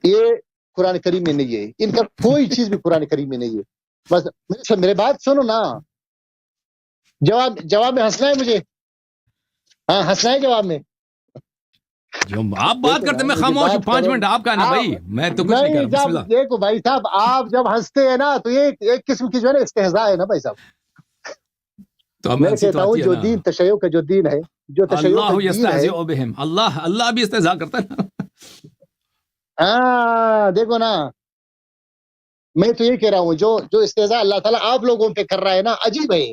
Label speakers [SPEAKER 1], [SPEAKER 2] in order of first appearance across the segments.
[SPEAKER 1] یہ قرآن کریم میں نہیں ہے، ان کا کوئی چیز بھی قرآن کریم میں نہیں ہے. بس میرے بات سنو نا، جواب میں ہنسنا ہے مجھے، ہاں ہنسنا ہے جواب میں.
[SPEAKER 2] جو آپ بات کرتے میں خاموش ہوں، 5 منٹ آپ کا نا بھائی، میں تو کچھ نہیں کر رہا. بسم اللہ.
[SPEAKER 1] دیکھو بھائی صاحب، آپ جب ہنستے ہیں نا تو یہ ایک قسم کی جو ہے نا استہزاء ہے نا بھائی صاحب.
[SPEAKER 2] تو
[SPEAKER 1] میں کہتا ہوں جو دین تشیع کا جو دین ہے، جو تشیع کا
[SPEAKER 2] اللہ
[SPEAKER 1] دین ہے،
[SPEAKER 2] یستہزئ بہم، اللہ بھی استہزاء کرتا ہے.
[SPEAKER 1] ہاں دیکھو نا، میں تو یہ کہہ رہا ہوں جو استہزاء اللہ تعالیٰ آپ لوگوں پہ کر رہا ہے نا، عجیب ہے.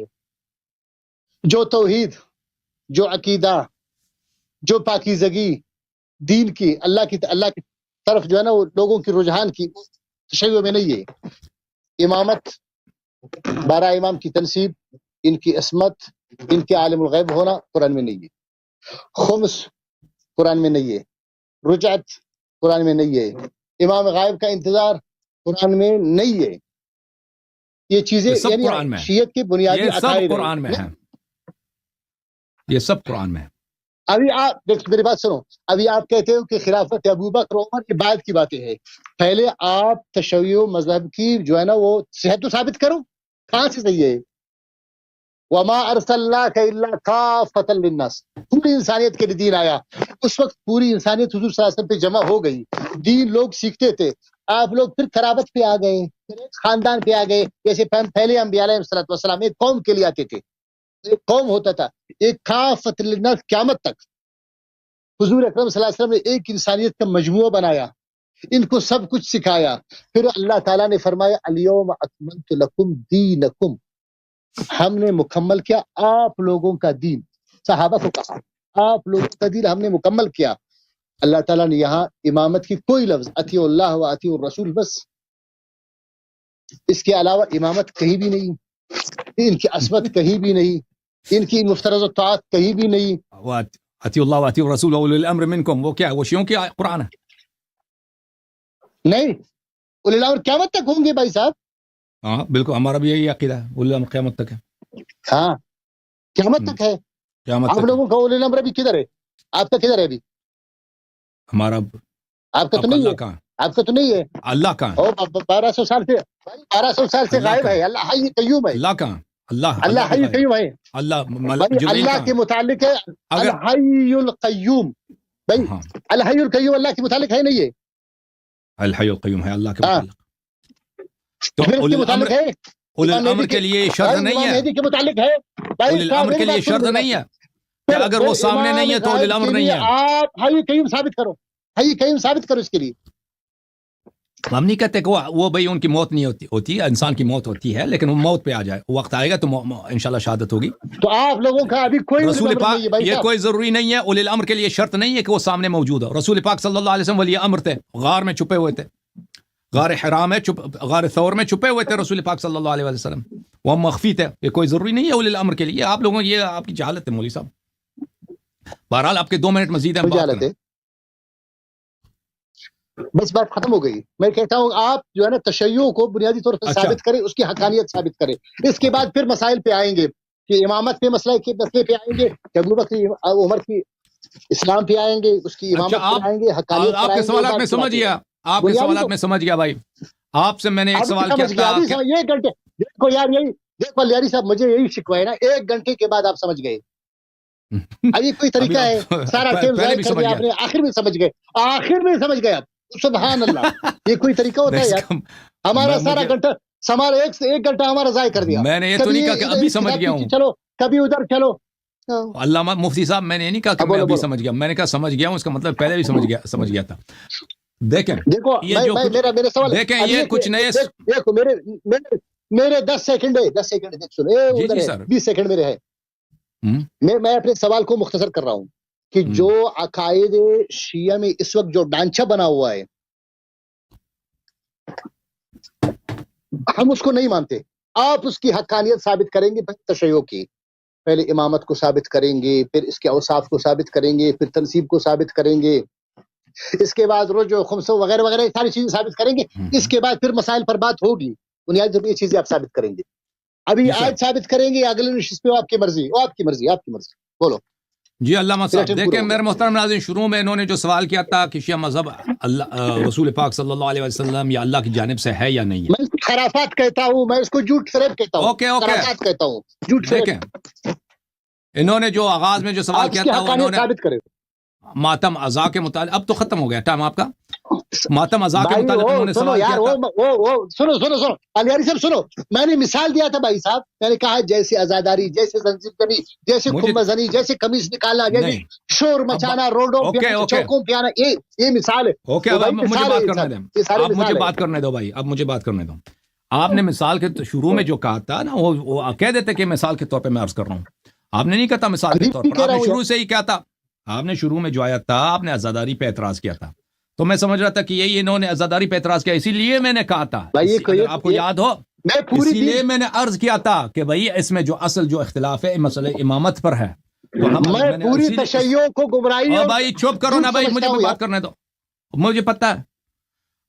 [SPEAKER 1] جو توحید، جو عقیدہ، جو پاکیزگی دین کی، اللہ کی طرف جو ہے نا وہ لوگوں کی رجحان کی تشیع میں نہیں ہے. امامت، 12 امام کی تنصیب، ان کی عصمت، ان کے عالم الغیب ہونا قرآن میں نہیں ہے. خمس قرآن میں نہیں ہے. رجعت قرآن میں نہیں ہے. امام غائب کا انتظار قرآن میں نہیں ہے. یہ چیزیں یعنی شیعت کی بنیادی عقائد
[SPEAKER 2] قرآن میں ہیں، یہ سب قرآن میں ہے.
[SPEAKER 1] ابھی آپ دیکھ میری بات سنو، ابھی آپ کہتے ہو کہ خلافت ابوبکر عمر کے بعد کی باتیں ہیں. پہلے آپ تشیع مذہب کی جو ہے نا وہ صحت تو ثابت کرو، کہاں سے صحیح ہے؟ وما ارسلناک الا کافۃ للناس، پوری انسانیت کے لیے دین آیا. اس وقت پوری انسانیت حضور صلی اللہ علیہ وسلم پہ جمع ہو گئی، دین لوگ سیکھتے تھے. آپ لوگ پھر خرابت پہ آ گئے، پھر ایک خاندان پہ آ گئے. جیسے پہلے انبیاء علیہ السلام ایک قوم کے لیے آتے تھے، ایک قوم ہوتا تھا. ایک کافۃ للناس قیامت تک حضور اکرم صلی اللہ علیہ وسلم نے ایک انسانیت کا مجموعہ بنایا، ان کو سب کچھ سکھایا. پھر اللہ تعالیٰ نے فرمایا الیوم اکملت لکم دینکم، ہم نے مکمل کیا آپ لوگوں کا دین. صحابہ کو کہا آپ لوگوں کا دین ہم نے مکمل کیا. اللہ تعالیٰ نے یہاں امامت کی کوئی لفظ، اطیعوا اللہ و اطیعوا الرسول، بس اس کے علاوہ امامت کہیں بھی نہیں، ان کی عصمت کہیں بھی نہیں، ان کی مفترض الطاعت کہیں بھی نہیں.
[SPEAKER 2] اطیعوا اللہ و اطیعوا الرسول واولی الامر منکم، وہ کیا ہے؟ وہ شیعوں کی قرآن ہے.
[SPEAKER 1] نہیں، اولی الامر قیامت تک ہوں گے بھائی صاحب.
[SPEAKER 2] ہاں بالکل، ہمارا بھی یہی عقیدہ ہے، اولی الامر قیامت تک ہے.
[SPEAKER 1] ہاں قیامت تک ہے.
[SPEAKER 2] قیامت
[SPEAKER 1] آپ
[SPEAKER 2] تک
[SPEAKER 1] لوگوں کا اولی الامر ابھی کدھر ہے؟ آپ کا کدھر ہے ابھی؟
[SPEAKER 2] ہمارا
[SPEAKER 1] آپ کا تو نہیں ہے، آپ کا تو نہیں ہے.
[SPEAKER 2] اللہ کا
[SPEAKER 1] 1200 سال سے 1200 سال سے غائب ہے. اللہ حی قیوم ہے.
[SPEAKER 2] اللہ کا
[SPEAKER 1] اللہ حی قیوم ہے. اللہ کے متعلق ہے الحی القیوم. بھائی الحی القیوم اللہ کے متعلق ہے نہیں ہے؟
[SPEAKER 2] الحی القیوم ہے اللہ کے متعلق. تو
[SPEAKER 1] اولی الامر
[SPEAKER 2] ہے، اولی الامر کے لیے شرط نہیں ہے.
[SPEAKER 1] مہدی کے متعلق ہے.
[SPEAKER 2] اولی الامر کے لیے شرط نہیں ہے کہ اگر وہ سامنے نہیں ہے تو اولی الامر نہیں ہے.
[SPEAKER 1] آپ حی قیوم ثابت کرو، حی قیوم ثابت کرو. اس کے لیے
[SPEAKER 2] ہم نہیں کہتے کہ وہ بھائی ان کی موت نہیں ہوتی ہے، انسان کی موت ہوتی ہے، لیکن وہ موت پہ آ جائے، وقت آئے گا تو انشاءاللہ شہادت ہوگی.
[SPEAKER 1] تو آپ لوگوں کا ابھی کوئی
[SPEAKER 2] رسول پاک، یہ کوئی ضروری نہیں ہے، اولی الامر کے لیے شرط نہیں ہے کہ وہ سامنے موجود ہو. رسول پاک صلی اللہ علیہ وسلم ولی امر تھے، غار میں چھپے ہوئے تھے، غار حرام ہے، غار ثور میں چھپے ہوئے تھے رسول پاک صلی اللہ علیہ وسلم، وہ مخفی تھے. یہ کوئی ضروری نہیں ہے اولی الامر کے لیے. آپ لوگوں یہ آپ کی جہالت ہے مولوی صاحب. بہرحال آپ کے 2 منٹ مزید ہیں.
[SPEAKER 1] بس بات ختم ہو گئی. میں کہتا ہوں آپ جو ہے نا تشیع کو بنیادی طور پر ثابت کریں، اس کی حقانیت ثابت کریں. اس کے بعد پھر مسائل پہ آئیں گے کہ امامت پہ مسئلے پہ آئیں گے، ابوبکر عمر کی اسلام پہ آئیں گے، اس کی امامت پہ آئیں گے، حقانیت
[SPEAKER 2] آپ کے سوالات میں سمجھ گیا، آپ کے سوالات میں سمجھ گیا بھائی. آپ سے میں نے ایک سوال کیا تھا.
[SPEAKER 1] 1 گھنٹے دیکھو یار، یہی دیکھو لیاری صاحب، مجھے یہی شکوہ ہے نا، 1 گھنٹے کے بعد آپ سمجھ گئے. ابھی کوئی طریقہ ہے؟ سارا ٹائم ضائع کر دیا آپ نے، آخر میں سمجھ گئے، آخر میں سمجھ گئے آپ. سبحان اللہ، یہ کوئی طریقہ ہوتا ہے یار؟ ہمارا سارا گھنٹہ، ہمارا 1 گھنٹہ ہمارا ضائع کر دیا.
[SPEAKER 2] میں نے یہ تو نہیں کہا کہ ابھی سمجھ گیا ہوں،
[SPEAKER 1] چلو کبھی ادھر چلو.
[SPEAKER 2] علامہ مفتی صاحب، میں نے یہ نہیں کہا کہ میں ابھی سمجھ گیا، میں نے کہا سمجھ گیا ہوں، اس کا مطلب پہلے بھی سمجھ گیا تھا. دیکھیں
[SPEAKER 1] دیکھو میرا سوال،
[SPEAKER 2] دیکھیں یہ کچھ نئے،
[SPEAKER 1] دیکھو میرے 10 سیکنڈ ہے، 10 سیکنڈ دیکھ سنو، 20 سیکنڈ میرے ہے. میں اپنے سوال کو مختصر کر رہا ہوں کہ جو عقائد شیعہ میں اس وقت جو ڈھانچہ بنا ہوا ہے، ہم اس کو نہیں مانتے. آپ اس کی حقانیت ثابت کریں گے تشیع کی. پہلے امامت کو ثابت کریں گے، پھر اس کے اوصاف کو ثابت کریں گے، پھر تنصیب کو ثابت کریں گے، اس کے بعد رجوع خمس وغیرہ وغیرہ ساری چیزیں ثابت کریں گے. اس کے بعد پھر مسائل پر بات ہوگی، بنیادی طور یہ چیزیں آپ ثابت کریں گے. ابھی آج ثابت کریں گے، اگلے نشست پہ آپ کی مرضی، آپ کی مرضی، آپ کی مرضی. بولو.
[SPEAKER 2] جی علامہ صاحب دیکھیں میرے محترم ناظرین، شروع میں انہوں نے جو سوال کیا تھا کہ شیعہ مذہب رسول پاک صلی اللہ علیہ وسلم یا اللہ کی جانب سے ہے یا نہیں ہے.
[SPEAKER 1] میں اس کو خرافات کہتا ہوں، میں اس کو جھوٹ فریب کہتا ہوں.
[SPEAKER 2] اوکے
[SPEAKER 1] خرافات کہتا ہوں، جھوٹ فریب.
[SPEAKER 2] دیکھیں انہوں نے جو آغاز میں جو سوال کیا تھا انہوں نے
[SPEAKER 1] ثابت کرے
[SPEAKER 2] ماتم ازا کے متعلق، اب تو ختم ہو گیا ٹائم آپ کا، ماتم ازا کے متعلق انہوں نے
[SPEAKER 1] سنو
[SPEAKER 2] سوال کیا
[SPEAKER 1] یار،
[SPEAKER 2] تھا.
[SPEAKER 1] سنو علیاری صاحب سنو، میں نے مثال دیا تھا بھائی صاحب، میں نے کہا جیسے عزاداری، جیسے زنجیر زنی، جیسے خمبہ زنی، جیسے قمیص نکالنا، جیسے شور مچانا، روڈوں پہ چوکوں پہ آنا، یہ مثال ہے.
[SPEAKER 2] اوکے اب مجھے بات کرنے دیں، اب مجھے بات کرنے دو بھائی، اب مجھے بات کرنے دو. آپ نے مثال کے شروع میں جو کہا تھا نا، وہ کہہ دیتے کہ مثال کے طور پہ میں عرض کر رہا ہوں. آپ نے نہیں کہا مثال کے طور پر، آپ نے شروع سے ہی کیا تھا، آپ نے شروع میں جو آیا تھا آپ نے عزاداری پہ اعتراض کیا تھا، تو میں سمجھ رہا تھا کہ یہی انہوں نے عزاداری پہ اعتراض کیا، اسی لیے میں نے کہا تھا، آپ کو یاد ہو، اسی لیے میں نے عرض کیا تھا کہ بھائی اس میں جو اصل جو اختلاف ہے مسئلہ امامت پر ہے.
[SPEAKER 1] میں پوری تشیعوں کو گمراہی.
[SPEAKER 2] بھائی چپ کرو نا بھائی، مجھے بات کرنے دو، مجھے پتا ہے.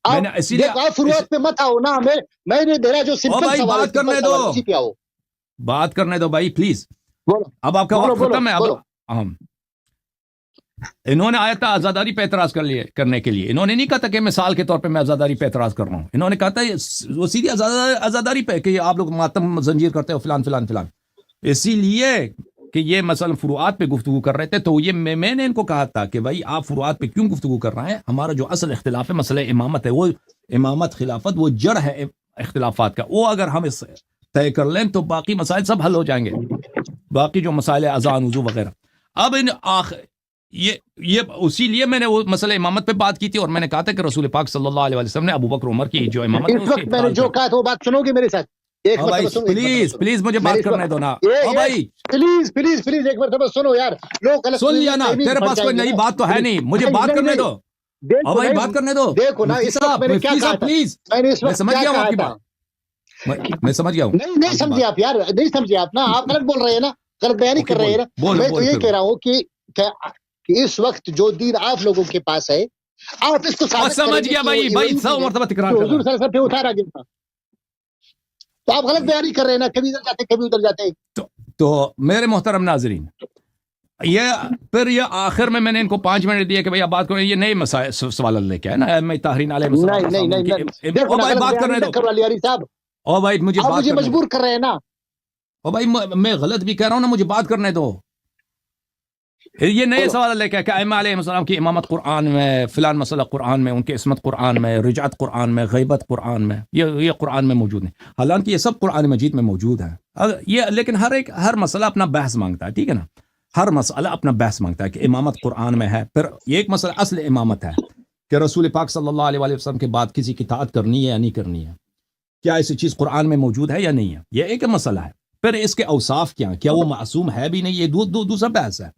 [SPEAKER 2] میں نے اسی لیے
[SPEAKER 1] فروعات پہ مت آؤ نا، میں نے میرا جو سمپل سوال
[SPEAKER 2] بات کرنے دو، بات کرنے دو بھائی پلیز. اب آپ کا وقت ختم ہے. اب انہوں نے آیا تھا آزاداری پہ اعتراض کرنے کے لیے، انہوں نے نہیں کہا تھا کہ مثال کے طور پہ میں آزاداری پہ اعتراض کر رہا ہوں، انہوں نے کہا تھا وہ سیدھی آزاداری پہ کہ آپ لوگ ماتم زنجیر کرتے ہو فلان فلان فلان. اسی لیے کہ یہ مثلا فروعات پہ گفتگو کر رہے تھے، تو یہ میں نے ان کو کہا تھا کہ بھائی آپ فروعات پہ کیوں گفتگو کر رہے ہیں، ہمارا جو اصل اختلاف ہے مسئلہ امامت ہے، وہ امامت خلافت وہ جڑ ہے اختلافات کا، وہ اگر ہم اس طے کر لیں تو باقی مسائل سب حل ہو جائیں گے، باقی جو مسائل اذان وضو وغیرہ. اب یہ اسی لیے میں نے وہ مسئلہ امامت پہ بات کی تھی، اور میں نے کہا تھا کہ رسول پاک صلی اللہ علیہ وسلم نے ابو بکر عمر کی جو امامت
[SPEAKER 1] اس وقت میں نے جو کہا تھا وہ بات سنو گے میرے ساتھ.
[SPEAKER 2] پلیز مجھے بات کرنے دو نا بھائی،
[SPEAKER 1] پلیز ایک مرتبہ سنو یار. لوگ
[SPEAKER 2] سن لیا نا، تیرے پاس کوئی نئی بات تو ہے نہیں، مجھے بات کرنے دو بھائی، بات کرنے دو.
[SPEAKER 1] دیکھو نا
[SPEAKER 2] پلیز میں سمجھ گیا ہوں آپ کی بات، میں سمجھ گیا ہوں.
[SPEAKER 1] نہیں سمجھے آپ یار، نہیں سمجھے آپ نا، آپ غلط بول رہے ہیں نا، غلط بیان کر رہے ہیں نا. میں تو یہ کہہ رہا ہوں کہ اس وقت جو دین آپ لوگوں کے پاس ہے، آپ اس کو
[SPEAKER 2] سمجھ گیا بھائی 100 مرتبہ تکرار کر
[SPEAKER 1] حضور صلی اللہ علیہ وسلم پہ اتارا گیا تھا، تو آپ غلط بیان کر رہے ہیں نا، کبھی ادھر جاتے کبھی ادھر جاتے.
[SPEAKER 2] تو میرے محترم ناظرین، یہ آخر میں نے ان کو 5 منٹ دیا کہ بھائی آپ بات کریں، یہ نئے مسائل سوال لے کے آئے نا، میں طاہرین علیہ السلام.
[SPEAKER 1] نہیں
[SPEAKER 2] بھائی بات کرنے دو
[SPEAKER 1] صاحب،
[SPEAKER 2] او بھائی مجھے
[SPEAKER 1] مجبور کر رہے ہیں نا.
[SPEAKER 2] او بھائی میں غلط بھی کہہ رہا ہوں نا، مجھے بات کرنے دو. یہ نئے سوال لے کے کہ ائمہ علیہ السلام کی امامت قرآن میں، فلان مسئلہ قرآن میں، ان کی عصمت قرآن میں، رجعت قرآن میں، غیبت قرآن میں، یہ قرآن میں موجود ہے. حالانکہ یہ سب قرآن مجید میں موجود ہے، یہ لیکن ہر مسئلہ اپنا بحث مانگتا ہے، ٹھیک ہے نا، ہر مسئلہ اپنا بحث مانگتا ہے کہ امامت قرآن میں ہے. پھر یہ ایک مسئلہ اصل امامت ہے کہ رسول پاک صلی اللہ علیہ وسلم کے بعد کسی کی اطاعت کرنی ہے یا نہیں کرنی ہے، کیا ایسی چیز قرآن میں موجود ہے یا نہیں ہے، یہ ایک مسئلہ ہے. پھر اس کے اوصاف کیا وہ معصوم ہے بھی نہیں، یہ دوسرا بحث ہے.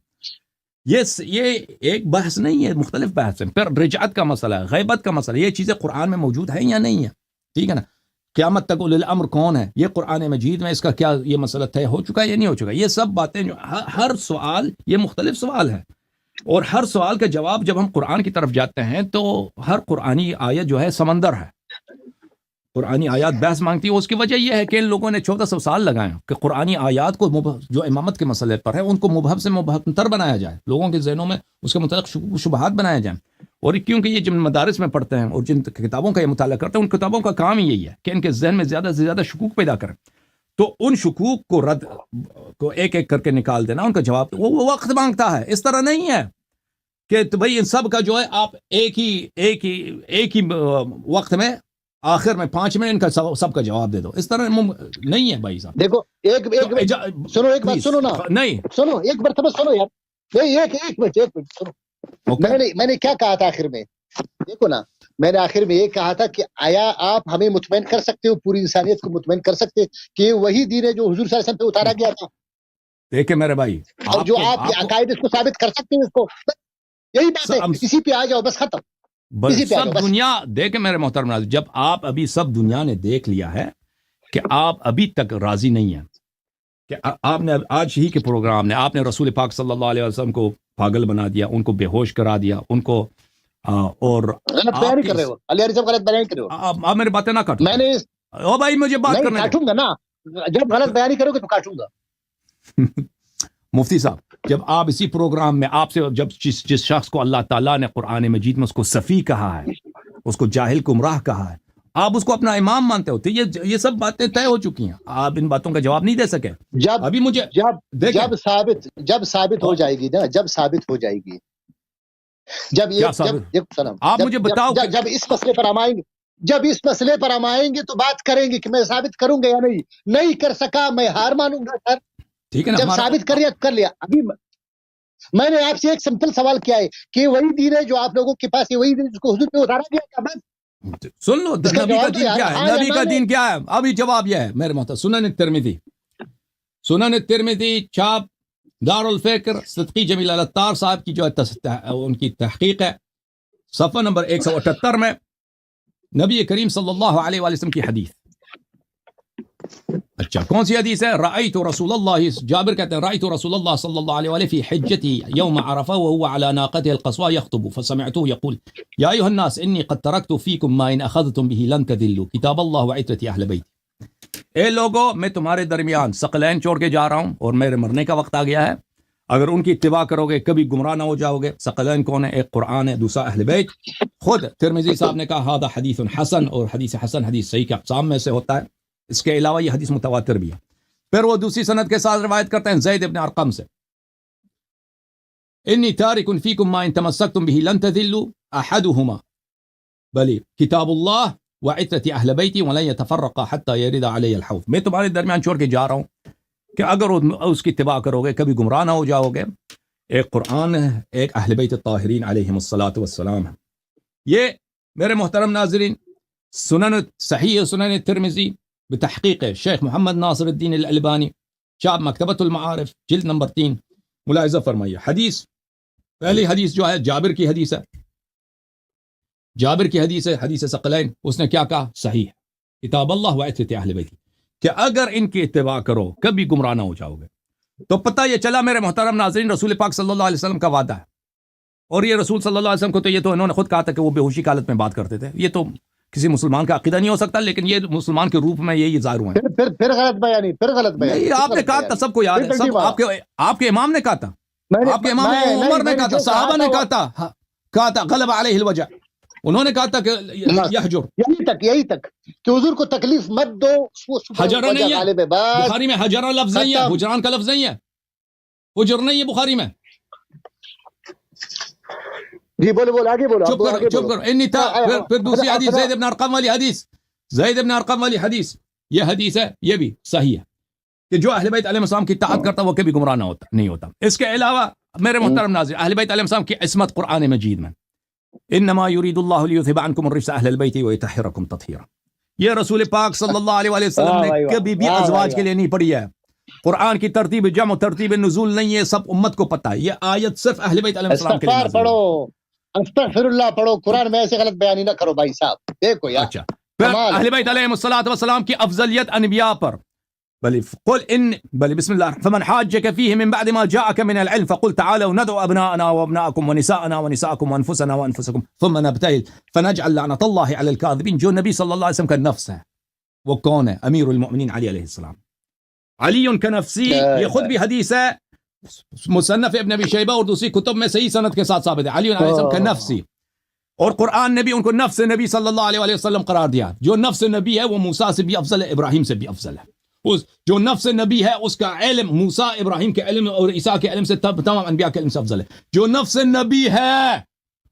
[SPEAKER 2] یہ ایک بحث نہیں ہے، مختلف بحث ہیں. پھر رجعت کا مسئلہ ہے، غیبت کا مسئلہ، یہ چیزیں قرآن میں موجود ہیں یا نہیں ہے، ٹھیک ہے نا. قیامت تک اولی الامر کون ہے، یہ قرآن مجید میں اس کا کیا یہ مسئلہ طے ہو چکا ہے یا نہیں ہو چکا. یہ سب باتیں جو ہر سوال یہ مختلف سوال ہے، اور ہر سوال کا جواب جب ہم قرآن کی طرف جاتے ہیں تو ہر قرآنی آیت جو ہے سمندر ہے، قرآنی آیات بحث مانگتی ہے. اس کی وجہ یہ ہے کہ ان لوگوں نے 1400 سال لگائے کہ قرآنی آیات کو جو امامت کے مسئلے پر ہے ان کو مبہم سے مبہم تر بنایا جائے، لوگوں کے ذہنوں میں اس کے متعلق شبہات بنائے جائیں. اور کیونکہ یہ جن مدارس میں پڑھتے ہیں اور جن کتابوں کا یہ مطالعہ کرتے ہیں، ان کتابوں کا کام ہی یہی ہے کہ ان کے ذہن میں زیادہ سے زیادہ شکوک پیدا کریں. تو ان شکوک کو رد کو ایک ایک کر کے نکال دینا، ان کا جواب وہ وقت مانگتا ہے. اس طرح نہیں ہے کہ بھائی ان سب کا جو ہے آپ ایک ہی وقت میں آخر میں 5 منٹ کا سب کا جواب دے دو. اس طرح نہیں ہے بھائی صاحب.
[SPEAKER 1] دیکھو سنو ایک بات سنو نا،
[SPEAKER 2] نہیں
[SPEAKER 1] سنو ایک مرتبہ سنو یار، ایک منٹ سنو. میں نے کیا کہا تھا آخر میں؟ دیکھو نا، میں نے آخر میں یہ کہا تھا کہ آیا آپ ہمیں مطمئن کر سکتے ہو، پوری انسانیت کو مطمئن کر سکتے کہ وہی دین ہے جو حضور صلی اللہ علیہ وسلم پہ اتارا گیا تھا؟
[SPEAKER 2] دیکھیں میرے بھائی،
[SPEAKER 1] اور جو آپ عقائد اس کو ثابت کر سکتے ہیں، اس کو یہی بات ہے، اسی پہ آ جاؤ بس ختم.
[SPEAKER 2] سب دنیا دیکھیں میرے محترم ناظرین، جب آپ ابھی سب دنیا نے دیکھ لیا ہے کہ آپ ابھی تک راضی نہیں ہیں، کہ آپ نے آج ہی کے پروگرام نے آپ نے رسول پاک صلی اللہ علیہ وسلم کو پاگل بنا دیا، ان کو بے ہوش کرا دیا، ان کو اور
[SPEAKER 1] غلط بیان کر رہے ہو علی صاحب، غلط بیان کر رہے ہو.
[SPEAKER 2] آپ میری باتیں نہ کاٹو.
[SPEAKER 1] میں نے
[SPEAKER 2] او بھائی مجھے بات کرنے
[SPEAKER 1] کاٹوں گا نا، جب غلط بیان کرو گے تو کاٹوں گا.
[SPEAKER 2] مفتی صاحب جب آپ اسی پروگرام میں آپ سے جب جس شخص کو اللہ تعالیٰ نے قرآن مجید میں اس کو صفی کہا ہے، اس کو جاہل گمراہ کہا ہے، آپ اس کو اپنا امام مانتے ہوتے، یہ سب باتیں طے ہو چکی ہیں، آپ ان باتوں کا جواب نہیں دے سکے. ابھی مجھے
[SPEAKER 1] جب ثابت ہو جائے گی نا، جب ثابت ہو جائے گی،
[SPEAKER 2] آپ مجھے بتاؤ
[SPEAKER 1] جب اس مسئلے پر ہم آئیں گے، جب اس مسئلے پر ہم آئیں گے تو بات کریں گے کہ میں ثابت کروں گا یا نہیں کر سکا میں ہار مانوں گا سر.
[SPEAKER 2] ٹھیک ہے نا،
[SPEAKER 1] جب ثابت کر لیا. ابھی میں نے آپ سے ایک سمپل سوال کیا ہے کہ وہی دین ہے جو آپ لوگوں کے پاس ہے، وہی دین جس کو حضور پہ اتارا گیا تھا. بس
[SPEAKER 2] سن لو نبی کا دین کیا ہے، نبی کا دین کیا ہے. ابھی جواب یہ ہے میرے محترم. سنن الترمذی چھاپ دار الفکر صدقی جمیل العطار صاحب کی جو ہے ان کی تحقیق ہے، صفحہ نمبر 178 میں نبی کریم صلی اللہ علیہ وآلہ وسلم کی حدیث. اچھا کون سی حدیث ہے؟ رأیت رسول اللہ، جابر کہتے ہیں رأیت رسول اللہ صلی اللہ علیہ وآلہ فی حجتی یوم عرفہ وهو على ناقته القصوى يخطب فسمعته يقول يا أيها الناس إني قد تركت فيكم ما إن أخذتم به لن تذلوا كتاب الله وعترة أهل بيتي. اے لوگو میں تمہارے درمیان ثقلین چھوڑ کے جا رہا ہوں اور میرے مرنے کا وقت آ گیا ہے، اگر ان کی اتباع کرو گے کبھی گمراہ نہ ہو جاؤ گے. ثقلین کون ہے؟ ایک قرآن ہے، دوسرا اہل بیت. خود ترمذی صاحب نے کہا ھذا حدیث حسن، اور حدیث حسن حدیث صحیح کے اقسام میں سے ہوتا ہے. اس کے علاوہ یہ حدیث متواتر بھی ہے. پھر وہ دوسری سند کے ساتھ روایت کرتے ہیں زید ابن ارقم سے، انی تارک فیکم ما ان تمسکتم به لن تذلوا احدهما بل کتاب اللہ وعترة اہل بیتی ولن يتفرقا حتى يرد علی الحوض. میں تمہارے درمیان چھوڑ کے جا رہا ہوں کہ اگر اس کی اتباع کرو گے کبھی گمراہ نہ ہو جاؤ گے. ایک قرآن ہے، ایک اہل بیت الطاہرین علیہم الصلاۃ والسلام ہے. یہ میرے محترم ناظرین صحیح سنن ترمذی بتحقیق شیخ محمد ناصر الدین الالبانی، شاب مکتبۃ المعارف، جلد نمبر 3. ملاحظہ فرمائیے حدیث، پہلی حدیث جو ہے جابر کی حدیث ہے، جابر کی حدیث ہے، حدیث ثقلین. اس نے کیا کہا؟ صحیح ہے، کتاب اللہ وعترة اہل بیتی، کہ اگر ان کی اتباع کرو کبھی گمراہ نہ ہو جاؤ گے. تو پتہ یہ چلا میرے محترم ناظرین رسول پاک صلی اللہ علیہ وسلم کا وعدہ ہے. اور یہ رسول صلی اللہ علیہ وسلم کو تو یہ تو انہوں نے خود کہا تھا کہ وہ بے ہوشی کی حالت میں بات کرتے تھے. یہ تو کسی مسلمان کا عقیدہ نہیں ہو سکتا، لیکن یہ مسلمان کے روپ میں یہی ظاہر ہوئے ہیں.
[SPEAKER 1] پھر غلط بیانی، پھر غلط بیانی.
[SPEAKER 2] آپ نے کہا تھا، سب کو یاد ہے، سب آپ کے امام نے کہا تھا، آپ کے امام عمر نے کہا تھا، صحابہ نے کہا تھا غلب علیہ الوجع. انہوں نے کہا تھا کہ یحجر،
[SPEAKER 1] یہی تک کہ حضور کو تکلیف مت دو.
[SPEAKER 2] حجر نہیں ہے بخاری میں، حجر لفظ نہیں ہے، حجران کا لفظ نہیں ہے، حجر نہیں ہے بخاری میں.
[SPEAKER 1] جی بولو آگے بولو.
[SPEAKER 2] چپ کرو. پھر دوسری حدیث زید ابن ارقم والی حدیث، زید ابن ارقم والی حدیث، یہ حدیث ہے، یہ بھی صحیح ہے کہ جو اہل بیت علیہ السلام کی اطاعت کرتا وہ کبھی گمراہ نہیں ہوتا. اس کے علاوہ میرے محترم ناظرین اہل بیت علیہ السلام کی عصمت قرآن مجید میں، انما یرید اللہ لیذھب عنکم الرجس اہل البیت ویطہرکم تطہیرا. یہ رسول پاک صلی اللہ علیہ وسلم نے کبھی بھی ازواج کے لیے نہیں پڑھی ہے. قرآن کی ترتیب جمع ترتیب نزول نہیں ہے، سب امت کو پتہ ہے. یہ آیت صرف اہل بیت علیہ السلام کے لیے نازل ہے.
[SPEAKER 1] استغفر اللہ پڑھو، قرآن میں ایسے غلط بیانی نہ کرو بھائی صاحب. دیکھو یار،
[SPEAKER 2] اچھا پھر اہل بیت علیہ الصلوۃ والسلام کی افضلیت انبیاء پر، بل بسم اللہ، فمن حاجك فيه من بعد ما جاءك من العلم فقل تعالوا ندعو ابناءنا وابناءكم ونساءنا ونساءكم وانفسنا وانفسكم ثم نبتهل فنجعل لعنة الله على الكاذبين. جو نبی صلی اللہ علیہ وسلم کا نفس ہے وہ کون ہے؟ امیر المؤمنین علی علیہ السلام. علی کا نفسی، یہ خود بھی حدیث ہے مصنف ابن ابی شیبہ اور دوسری کتب میں صحیح سند کے ساتھ ثابت ہے. علی علیہ السلام کا نفسی، اور قرآن نے بھی ان کو نفس نبی صلی اللہ علیہ وسلم قرار دیا. جو نفس نبی ہے وہ موسیٰ سے بھی افضل ہے، ابراہیم سے بھی افضل ہے. جو نفس نبی ہے اس کا علم موسیٰ ابراہیم کے علم اور عیسیٰ کے علم سے تمام انبیاء کے علم سے افضل ہے. جو نفس نبی ہے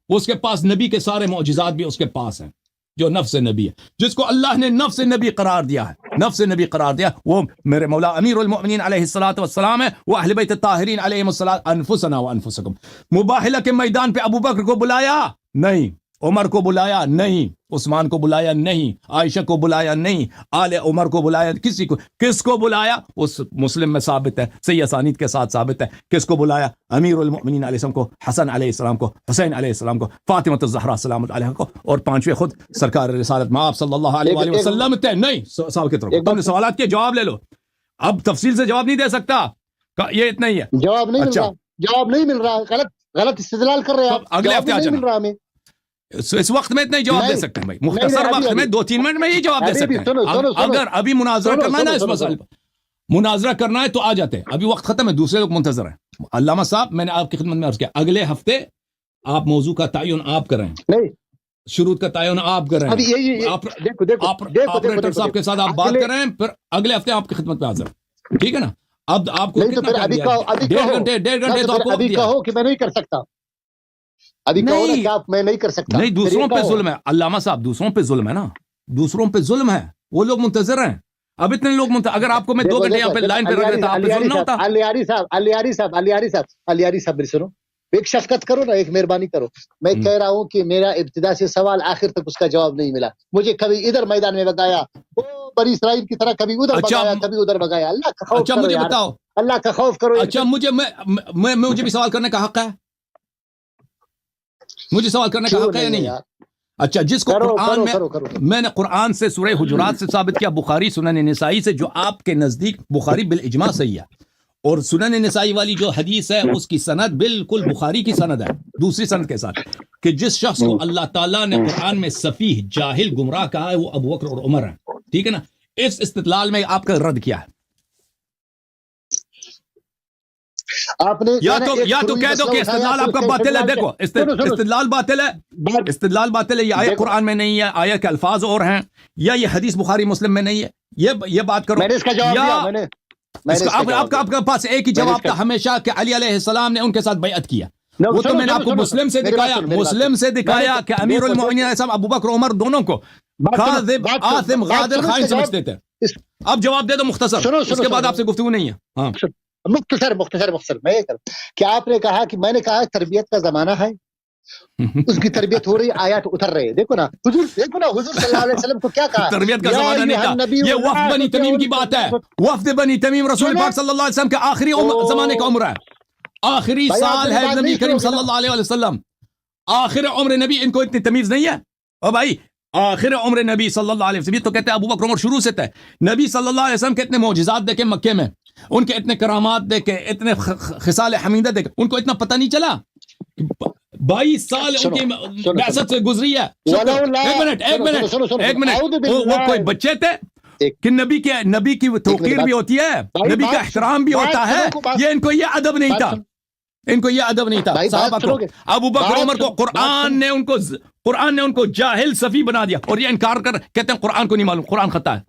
[SPEAKER 2] اس کے پاس نبی کے سارے معجزات بھی اس کے پاس ہیں. جو نفس نبی ہے، جس کو اللہ نے نفس نبی قرار دیا ہے، نفس نبی قرار دیا، وہ میرے مولا امیر المؤمنین علیہ الصلوۃ والسلام ہے. وہ اہل بیت الطاہرین علیہم الصلوۃ. انفسنا وانفسکم. مباہلہ کے میدان پہ ابو بکر کو بلایا نہیں، عمر کو بلایا نہیں، عثمان کو بلایا نہیں، عائشہ کو بلایا نہیں، آل عمر کو بلایا، کس کو بلایا؟ اس مسلم میں ثابت ہے، صحیح اسانید کے ساتھ ثابت ہے. کس کو بلایا؟ امیر المؤمنین علیہ السلام کو، حسن علیہ السلام کو، حسین علیہ السلام کو، فاطمہ الزہرا سلامت علیہا کو، اور پانچویں خود سرکار رسالت مآب صلی اللہ علیہ وآلہ وسلم تھے. نہیں صاحب کی طرف تم نے سوالات کے جواب لے لو، اب تفصیل سے جواب نہیں دے سکتا، یہ اتنا ہی ہے.
[SPEAKER 1] جواب نہیں مل رہا، جواب نہیں مل رہا، غلط استدلال کر رہے ہیں.
[SPEAKER 2] اگلے ہفتے آ جانا. اس وقت میں اتنا ہی جواب دے سکتے ہیں بھائی، مختصر وقت میں 2-3 منٹ میں یہ جواب دے سکتے ہیں. اگر ابھی مناظرہ کرنا ہے نا اس مسئلے پر، مناظرہ کرنا ہے تو آ جاتے ہیں, ابھی وقت ختم ہے, دوسرے لوگ منتظر ہیں. علامہ صاحب میں نے آپ کی خدمت میں عرض کیا, اگلے ہفتے آپ موضوع کا تعین آپ کریں,
[SPEAKER 1] نہیں
[SPEAKER 2] شروط کا تعین آپ کریں,
[SPEAKER 1] ابھی یہی
[SPEAKER 2] آپریٹر صاحب کے ساتھ آپ بات کریں, پھر اگلے ہفتے آپ کی خدمت میں حاضر. ٹھیک ہے نا؟ اب آپ کو ڈیڑھ گھنٹے تو آپ کو
[SPEAKER 1] ابھی کہو کہ میں نہیں کر سکتا, ابھی کہو نا کہ میں نہیں کر سکتا.
[SPEAKER 2] نہیں, دوسروں پہ ظلم ہے علامہ صاحب, دوسروں پہ ظلم ہے نا, دوسروں پہ ظلم ہے, وہ لوگ منتظر ہیں. اب اتنے لوگ اگر آپ کو میں 2 گھنٹے یہاں پہ لائن پہ رکھ دیتا, آپ پہ ظلم نہ ہوتا.
[SPEAKER 1] علیاری صاحب سنو, ایک شفقت کرو نا, ایک مہربانی کرو. میں کہہ رہا ہوں کہ میرا ابتدا سے سوال آخر تک اس کا جواب نہیں ملا. مجھے کبھی ادھر میدان میں بگایا, وہ بنی اسرائیل کی طرح کبھی ادھر بگایا, کبھی ادھر بگایا. اللہ کا خوف کرو,
[SPEAKER 2] مجھے بتاؤ,
[SPEAKER 1] اللہ کا خوف کرو.
[SPEAKER 2] اچھا مجھے بھی سوال کرنے کا حق ہے, مجھے سوال کرنے کا حق ہے یا نہیں؟ اچھا, جس کو قرآن میں نے قرآن سے سورہ حجرات سے ثابت کیا, بخاری سنن نسائی سے, جو آپ کے نزدیک بخاری بالاجماع صحیح ہے, اور سنن نسائی والی جو حدیث ہے اس کی سند بالکل بخاری کی سند ہے, دوسری سند کے ساتھ, کہ جس شخص کو اللہ تعالیٰ نے قرآن میں سفیہ, جاہل, گمراہ کہا ہے, وہ ابو بکر اور عمر ہیں. ٹھیک ہے نا؟ اس استدلال میں آپ کا رد کیا ہے؟
[SPEAKER 1] آپ نے
[SPEAKER 2] یا تو کہہ دو کہ استدلال آپ کا باطل ہے. دیکھو استدلال باطل ہے, استدلال باطل ہے, یہ آیت قرآن میں نہیں ہے, آیت کے الفاظ اور ہیں, یا یہ حدیث بخاری مسلم میں نہیں ہے, یہ بات کرو.
[SPEAKER 1] میں نے اس کا جواب دیا,
[SPEAKER 2] آپ کے پاس ایک ہی جواب تھا ہمیشہ کہ علی علیہ السلام نے ان کے ساتھ بیعت کیا. وہ تو میں نے آپ کو مسلم سے دکھایا کہ امیر المؤمنین صاحب ابو بکر عمر دونوں کو کاذب, آثم, غادر, خائن سمجھتے تھے. اب جواب دے دو مختصر, اس کے بعد آپ سے گفتگو نہیں ہے. ہاں
[SPEAKER 1] مختصر میں یہ کروں کہ آپ نے کہا کہ میں نے کہا تربیت کا زمانہ ہے, اس کی تربیت ہو رہی, آیات اتر رہے. دیکھو نا حضور صلی اللہ علیہ وسلم کو کیا کہا,
[SPEAKER 2] تربیت کا زمانہ نہیں تھا, یہ وفد بنی تمیم کی بات ہے. وفد بنی تمیم رسول پاک صلی اللہ علیہ وسلم کے آخری زمانے کا عمر ہے, آخری سال ہے نبی کریم صلی اللہ علیہ وسلم, آخر عمر نبی. ان کو اتنی تمیز نہیں ہے او بھائی, آخر عمر نبی صلی اللہ علیہ وسلم. تو کہتے ہیں ابو بکر عمر شروع سے تھے. نبی صلی اللہ علیہ وسلم کے اتنے معجزات دیکھے مکے میں, ان کے اتنے کرامات دیکھے, اتنے خصال حمیدہ دیکھے, ان کو اتنا پتہ نہیں چلا. 22 سال ان کی بعثت سے گزری ہے. ایک منٹ, وہ کوئی بچے تھے کہ نبی کی توقیر بھی ہوتی ہے, نبی کا احترام بھی ہوتا ہے. یہ ان کو یہ ادب نہیں تھا, ان کو یہ ادب نہیں تھا. صحابہ کو, ابو بکر عمر کو قرآن نے ان کو جاہل صفی بنا دیا, اور یہ انکار کہتے ہیں قرآن کو نہیں معلوم, قرآن خطا ہے.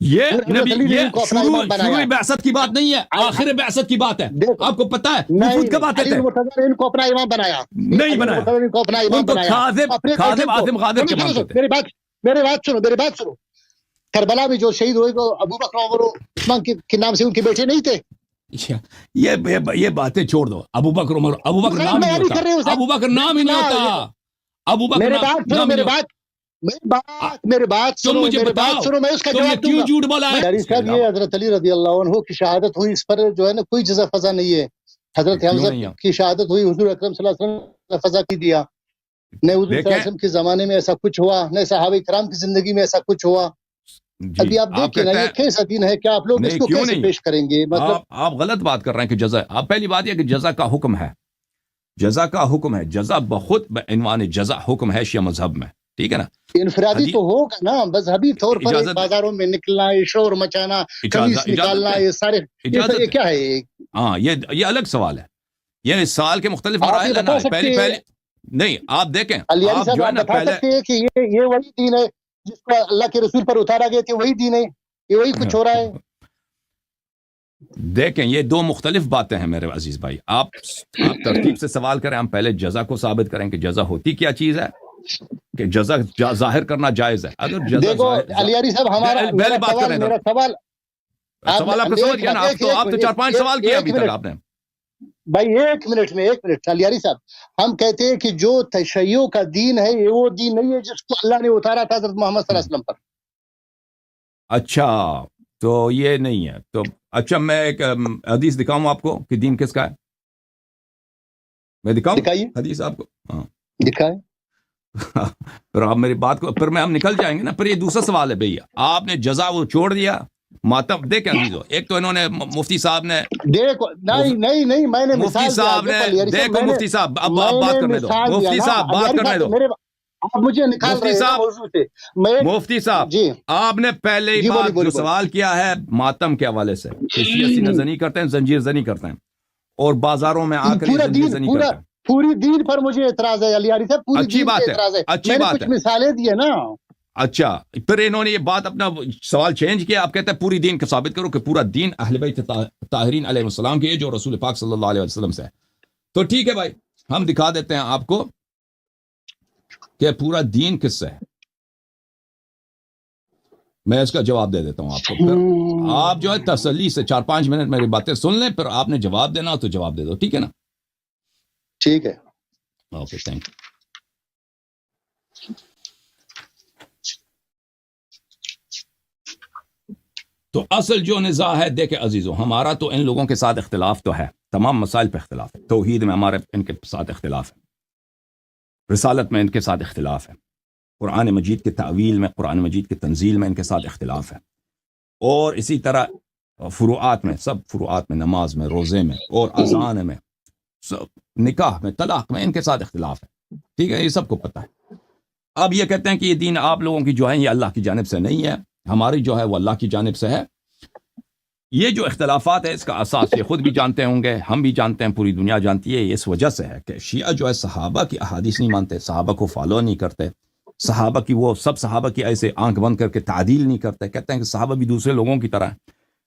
[SPEAKER 2] یہ نبی, یہ شروع بعثت کی بات نہیں ہے, آخر بعثت کی بات ہے. آپ کو پتا ہے وفود کب آتے تھے؟
[SPEAKER 1] ان کو اپنا امام بنایا,
[SPEAKER 2] نہیں بنایا, ان کو کاذب, آثم, غادر کے مانتے تھے.
[SPEAKER 1] میری بات سنو. کربلا میں جو شہید ہوئے وہ ابو بکر عمر عثمان کے نام سے ان کے بیٹے نہیں تھے.
[SPEAKER 2] یہ باتیں چھوڑ دو. ابو بکر عمر, ابو بکر نام ہی ہوتا, ابو بکر نام ہی نہیں ہوتا, ابو بکر
[SPEAKER 1] میرے بات سنو, میں اس کا جواب
[SPEAKER 2] کیوں جھوٹ بولا ہے؟
[SPEAKER 1] صاحب یہ حضرت علی رضی اللہ عنہ کی شہادت ہوئی, اس پر جو ہے نا کوئی جزا فضا نہیں ہے. حضرت حمزہ کی شہادت ہوئی, حضور اکرم صلی اللہ علیہ وسلم نے فضا کی دیا. نہ حضور صلی اللہ علیہ وسلم کے زمانے میں ایسا کچھ ہوا, نہ صحابہ کرام کی زندگی میں ایسا کچھ ہوا. ابھی آپ دیکھیں نا, یہ کیسا دین ہے کہ آپ لوگ اس کو کیسے پیش کریں گے؟ مطلب
[SPEAKER 2] آپ غلط بات کر رہے ہیں کہ جزا. آپ پہلی بات یہ کہ جزا کا حکم ہے, جزا کا حکم ہے, جزا بخود بعنوان جزا حکم ہے شیعہ مذہب میں. ٹھیک ہے نا؟
[SPEAKER 1] انفرادی تو ہوگا نا, مذہبی طور پر بازاروں میں نکلنا, شور مچانا, قمیص نکالنا, یہ سارے یہ کیا ہے؟
[SPEAKER 2] ہاں یہ الگ سوال ہے, یہ سال کے مختلف مراحل ہے نا. پہلے نہیں, آپ دیکھیں, آپ جو ہے نا پہلے
[SPEAKER 1] کہ یہ وہی دین ہے جس کو اللہ کے رسول پر اتارا گیا تھا, وہی دین ہے, یہ وہی کچھ ہو رہا ہے.
[SPEAKER 2] دیکھیں یہ دو مختلف باتیں ہیں میرے عزیز بھائی. آپ ترتیب سے سوال کریں, ہم پہلے جزا کو ثابت کریں کہ جزا ہوتی کیا چیز ہے, کہ جزا ظاہر کرنا جائز ہے. اگر
[SPEAKER 1] دیکھو علیاری صاحب, ہمارا
[SPEAKER 2] سوال آپ کو سمجھ گیا نا, آپ تو 4-5 سوال کیے ابھی تک آپ نے.
[SPEAKER 1] بھائی ایک منٹ علیاری صاحب, ہم کہتے ہیں کہ جو تشیع کا دین ہے یہ وہ دین نہیں ہے جس کو اللہ نے اتارا تھا حضرت محمد صلی اللہ علیہ وسلم پر.
[SPEAKER 2] اچھا تو یہ نہیں ہے تو اچھا, میں ایک حدیث دکھاؤں آپ کو کہ دین کس کا ہے. میں دکھاؤں حدیث آپ کو؟ ہاں
[SPEAKER 1] دکھائیں.
[SPEAKER 2] پھر آپ میری بات کو, پھر میں ہم نکل جائیں گے نا. پھر یہ دوسرا سوال ہے بھیا, آپ نے جزا وہ چھوڑ دیا, ماتم دیکھیں عزیزو, ایک تو انہوں نے مفتی صاحب نے
[SPEAKER 1] دیکھو, نہیں میں نے
[SPEAKER 2] مفتی صاحب نے دیکھو, مفتی صاحب اب بات کرنے دو, مفتی صاحب بات کرنے دو.
[SPEAKER 1] آپ مجھے نکال
[SPEAKER 2] مفتی
[SPEAKER 1] رہے ہیں
[SPEAKER 2] صاحب،
[SPEAKER 1] موضوع سے. میں
[SPEAKER 2] مفتی صاحب،
[SPEAKER 1] جی
[SPEAKER 2] آپ نے پہلے ہی
[SPEAKER 1] جی
[SPEAKER 2] بات
[SPEAKER 1] بولیے
[SPEAKER 2] جو سوال کیا ہے ماتم کے حوالے سے کہ شیعہ سینہ زنی کرتے ہیں، زنجیر زنی کرتے ہیں، اور بازاروں میں آ کر یہ
[SPEAKER 1] پورا
[SPEAKER 2] زنجیر
[SPEAKER 1] دین
[SPEAKER 2] زنی کرتے ہیں.
[SPEAKER 1] پوری دین پر مجھے اعتراض ہے علی صاحب, پوری
[SPEAKER 2] اچھی
[SPEAKER 1] دین پہ
[SPEAKER 2] بات ہے،
[SPEAKER 1] اعتراض ہے.
[SPEAKER 2] اچھی
[SPEAKER 1] میں نے
[SPEAKER 2] بات
[SPEAKER 1] کچھ
[SPEAKER 2] ہے.
[SPEAKER 1] مثالیں دی ہے نا.
[SPEAKER 2] اچھا، پھر انہوں نے یہ بات اپنا سوال چینج کیا. آپ کہتے ہیں پوری دین کو ثابت کرو کہ پورا دین اہل بیت طاہرین علیہ السلام کے جو رسول پاک صلی اللہ علیہ وسلم سے ہے. تو ٹھیک ہے بھائی، ہم دکھا دیتے ہیں آپ کو کہ پورا دین کس سے ہے. میں اس کا جواب دے دیتا ہوں آپ کو. پھر آپ جو ہے تسلی سے 4-5 منٹ میری باتیں سن لیں، پھر آپ نے جواب دینا تو جواب دے دو. ٹھیک ہے نا؟
[SPEAKER 1] ٹھیک ہے.
[SPEAKER 2] Okay, thank you. تو اصل جو نزاع ہے، دیکھیں عزیزو، ہمارا تو ان لوگوں کے ساتھ اختلاف تو ہے، تمام مسائل پہ اختلاف ہے. توحید میں ہمارے ان کے ساتھ اختلاف ہے، رسالت میں ان کے ساتھ اختلاف ہے، قرآن مجید کے تعویل میں، قرآن مجید کے تنزیل میں ان کے ساتھ اختلاف ہے، اور اسی طرح فروعات میں، سب فروعات میں، نماز میں، روزے میں، اور اذان میں، نکاح میں، طلاق میں ان کے ساتھ اختلاف ہے. ٹھیک ہے، یہ سب کو پتہ ہے. اب یہ کہتے ہیں کہ یہ دین آپ لوگوں کی جو ہے یہ اللہ کی جانب سے نہیں ہے، ہماری جو ہے وہ اللہ کی جانب سے ہے. یہ جو اختلافات ہے اس کا اساس یہ خود بھی جانتے ہوں گے، ہم بھی جانتے ہیں، پوری دنیا جانتی ہے. اس وجہ سے ہے کہ شیعہ جو ہے صحابہ کی احادیث نہیں مانتے، صحابہ کو فالو نہیں کرتے، صحابہ کی وہ سب صحابہ کی ایسے آنکھ بند کر کے تعدیل نہیں کرتے. کہتے ہیں کہ صحابہ بھی دوسرے لوگوں کی طرح ہیں،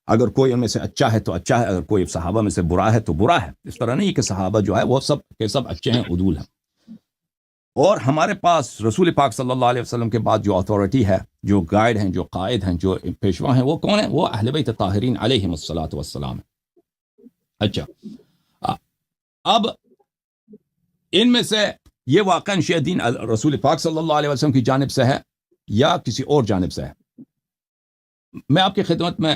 [SPEAKER 2] اگر کوئی ان میں سے اچھا ہے تو اچھا ہے، اگر کوئی صحابہ میں سے برا ہے تو برا ہے. اس طرح نہیں کہ صحابہ جو ہے وہ سب کے سب اچھے ہیں، عدول ہیں. اور ہمارے پاس رسول پاک صلی اللہ علیہ وسلم کے بعد جو اتھارٹی ہے، جو گائیڈ ہیں، جو قائد ہیں، جو پیشوا ہیں، وہ کون ہیں؟ وہ اہل بیت طاہرین علیہم الصلوۃ والسلام ہیں. اچھا، اب ان میں سے یہ واقعاً شیعہ دین رسول پاک صلی اللہ علیہ وسلم کی جانب سے ہے یا کسی اور جانب سے ہے؟ میں آپ کی خدمت میں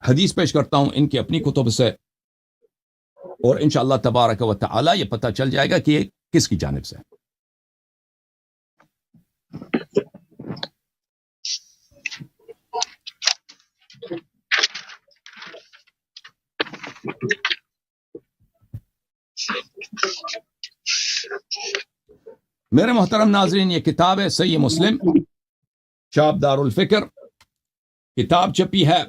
[SPEAKER 2] حدیث پیش کرتا ہوں ان کی اپنی کتب سے، اور انشاءاللہ تبارک و تعالی یہ پتہ چل جائے گا کہ یہ کس کی جانب سے ہے. میرے محترم ناظرین، یہ کتاب ہے صحیح مسلم، چھاپ دار الفکر. کتاب چھپی ہے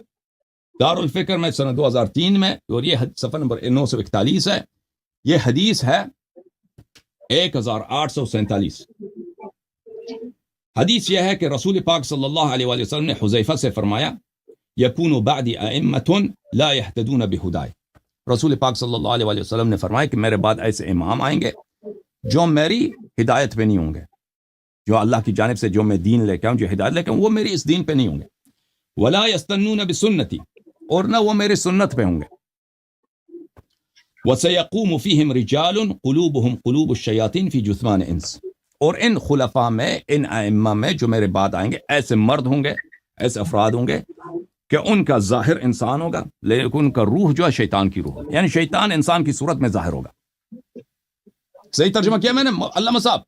[SPEAKER 2] دار الفکر میں سنہ 2003 میں، اور یہ صفحہ نمبر 941 ہے. یہ حدیث ہے 1847. حدیث یہ ہے کہ رسول پاک صلی اللہ علیہ وآلہ وسلم نے حذیفہ سے فرمایا، یکون بعدی ائمۃ لا یہتدون بہدای. رسول پاک صلی اللہ علیہ وآلہ وسلم نے فرمایا کہ میرے بعد ایسے امام آئیں گے جو میری ہدایت پہ نہیں ہوں گے، جو اللہ کی جانب سے جو میں دین لے کے آؤں، جو ہدایت لے کے آؤں، وہ میری اس دین پہ نہیں ہوں گے. ولا یستنون بسنتی، اور نہ وہ میری سنت پہ ہوں گے. وسیقوم فیہم رجال قلوبہم قلوب الشیاطین فی جثمان انس، اور ان خلفاء میں، ان ائمہ میں جو میرے بعد آئیں گے، ایسے مرد ہوں گے، ایسے افراد ہوں گے کہ ان کا ظاہر انسان ہوگا لیکن ان کا روح جو ہے شیطان کی روح، یعنی شیطان انسان کی صورت میں ظاہر ہوگا. صحیح ترجمہ کیا میں نے علامہ صاحب؟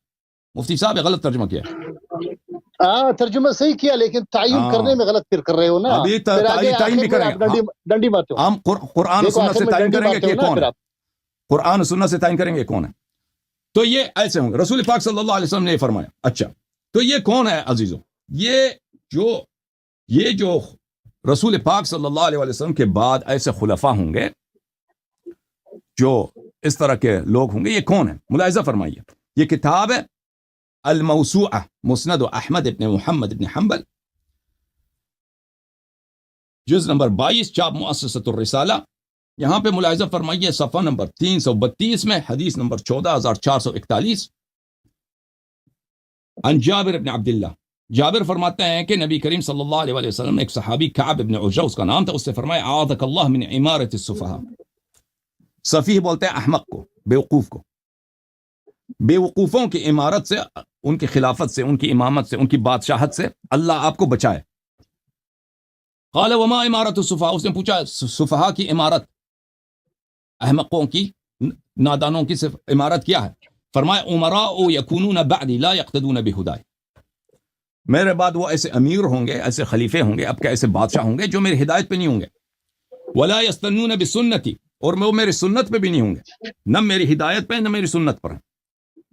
[SPEAKER 2] مفتی صاحب غلط ترجمہ کیا؟
[SPEAKER 1] ترجمہ صحیح کیا، لیکن تعین کرنے میں غلط پھر کر رہے ہو نا.
[SPEAKER 2] ابھی تعین بھی کریں گے،
[SPEAKER 1] ڈنڈی مارتے ہو.
[SPEAKER 2] ہم قرآن و سنت سے تعین کریں گے کہ کون ہے. قرآن و سنت سے تعین کریں گے کون ہے. تو یہ ایسے ہوں گے. رسول پاک صلی اللہ علیہ وسلم نے یہ فرمایا. اچھا، تو یہ کون ہے عزیزو؟ یہ جو رسول پاک صلی اللہ علیہ وسلم کے بعد ایسے خلفاء ہوں گے، جو اس طرح کے لوگ ہوں گے، یہ کون ہے؟ ملاحظہ فرمائیے. یہ کتاب ہے الموسوعہ مسند احمد ابن محمد ابن حنبل، جز نمبر 22، چھاپ مؤسسۃ الرسالہ. یہاں پہ ملاحظہ فرمائیے صفحہ نمبر 332 میں حدیث نمبر 14441. عن جابر ابن عبداللہ، جابر فرماتے ہیں کہ نبی کریم صلی اللہ علیہ وسلم نے ایک صحابی کعب ابن عجرہ اس کا نام تھا، اس سے فرمایا اعاذک اللہ من عمارت السفہاء. سفیہ بولتے ہیں احمق کو، بیوقوف کو. بیوقوفوں کی عمارت سے، ان کی خلافت سے، ان کی امامت سے، ان کی بادشاہت سے اللہ آپ کو بچائے. قال وما عمارت السفہاء، اس نے پوچھا سفہاء کی عمارت، احمقوں کی، نادانوں کی عمارت کیا ہے؟ فرمایا امراء یکونون بعدی لا یقتدون بہدای، میرے بعد وہ ایسے امیر ہوں گے، ایسے خلیفے ہوں گے، اب کے ایسے بادشاہ ہوں گے جو میری ہدایت پہ نہیں ہوں گے. ولا یستنون بسنتی، اور وہ میری سنت پہ بھی نہیں ہوں گے، نہ میری ہدایت پہ نہ میری سنت پر.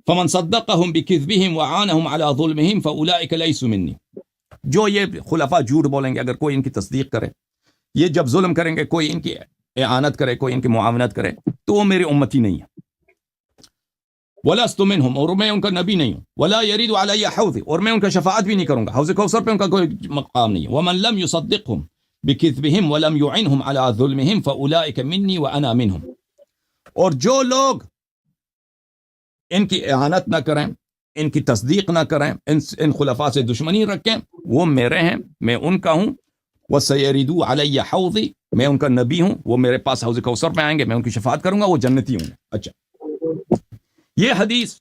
[SPEAKER 2] فمن صدقهم بكذبهم وعانهم على ظلمهم فأولئك ليسوا مني. جو یہ خلفاء جھوٹ بولیں گے اگر کوئی ان کی تصدیق کرے، یہ جب ظلم کریں گے، کوئی ان کی اعانت کرے، کوئی ان کی معاونت کرے، تو وہ میری امتی نہیں ہے. وَلَسْتُ مِنْهُمْ، اور میں ان کا نبی نہیں ہوں. وَلَا يَرِيدُ عَلَيَّ حَوْضِ، اور میں ان کا شفاعت بھی نہیں کروں گا. حوض کوثر پہ ان کا کوئی مقام نہیں ہے. وَمَن لَمْ يُصَدِّقْهُمْ بِكِذْبِهِمْ وَلَمْ يُعِنْهُمْ عَلَى ظُلْمِهِمْ فَأُولَئِكَ مِنِّي وَأَنَا مِنْهُمْ. اور جو لوگ ان کی اعانت نہ کریں، ان کی تصدیق نہ کریں، ان خلفاء سے دشمنی رکھیں، وہ میرے ہیں، میں ان کا ہوں. وَسَيَرِدُوا عَلَيَّ حَوْضِ، میں ان کا نبی ہوں، وہ میرے پاس حوض کوثر پہ آئیں گے، میں ان کی شفاعت کروں گا، وہ جنتی ہوں. اچھا، یہ حدیث